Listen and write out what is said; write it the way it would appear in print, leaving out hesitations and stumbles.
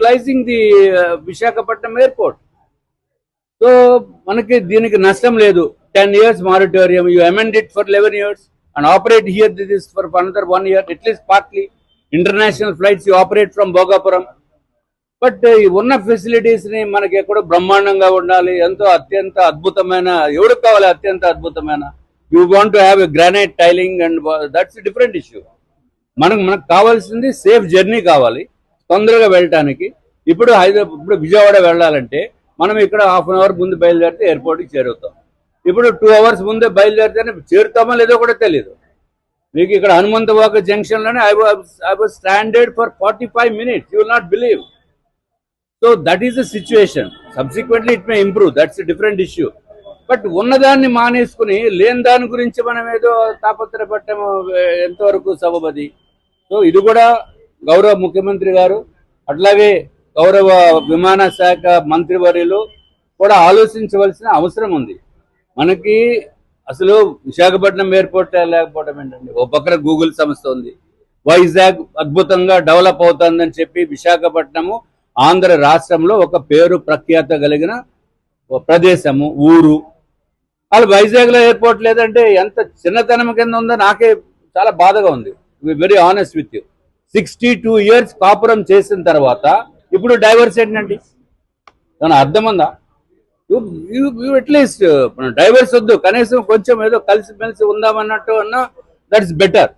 Utilising the Visakhapatnam airport. So మనకి దీనికి నష్టం లేదు. 10 years moratorium, you amend it for 11 years and operate here this for another 1 year, at least partly. International flights you operate from Bhogapuram. But ఉన్న facilities ని మనకి ఎక్కడో బ్రహ్మాండంగా ఉండాలి, ఎంతో అత్యంత అద్భుతమైన, ఎవరికి కావాలి అత్యంత అద్భుతమైన, you want to have a granite tiling and that's different issue. మనకు కావాల్సింది సేఫ్ జర్నీ కావాలి, తొందరగా వెళ్ళటానికి. ఇప్పుడు విజయవాడ వెళ్ళాలంటే మనం ఇక్కడ హాఫ్ అన్ అవర్ ముందు బయలుదేరితే ఎయిర్పోర్ట్కి చేరుతాం. ఇప్పుడు 2 hours ముందే బయలుదేరితేనే చేరుతామో లేదో కూడా తెలియదు. మీకు ఇక్కడ హనుమంతవాక జంక్షన్ లోనే I was standard for 45 minutes. You will not believe. So that is the situation. Subsequently it may improve. That's a different issue. But ఉన్నదాన్ని మానేసుకుని లేని దాని గురించి మనం ఏదో తాపత్రపట్టం ఎంతవరకు సబబది. సో ఇది కూడా గౌరవ ముఖ్యమంత్రి గారు అట్లాగే గౌరవ విమాన శాఖ మంత్రివర్యులు కూడా ఆలోచించవలసిన అవసరం ఉంది. మనకి అసలు విశాఖపట్నం ఎయిర్పోర్ట్ లేకపోవడం ఏంటండి. ఓ పక్కన గూగుల్ సంస్థ ఉంది, వైజాగ్ అద్భుతంగా డెవలప్ అవుతుందని చెప్పి విశాఖపట్నము ఆంధ్ర రాష్ట్రంలో ఒక పేరు ప్రఖ్యాత కలిగిన ప్రదేశము, ఊరు. వాళ్ళు వైజాగ్ లో ఎయిర్పోర్ట్ లేదంటే ఎంత చిన్నతనం కింద ఉందో నాకే చాలా బాధగా ఉంది. Very honest with you. 62 years కాపురం చేసిన తర్వాత ఇప్పుడు డైవర్స్ ఏంటండి? దాని అర్థం ఉందా? అట్లీస్ట్ డైవర్స్ వద్దు, కనీసం కొంచెం ఏదో కలిసి మెలిసి ఉందామన్నట్టు అన్నా దట్స్ బెటర్.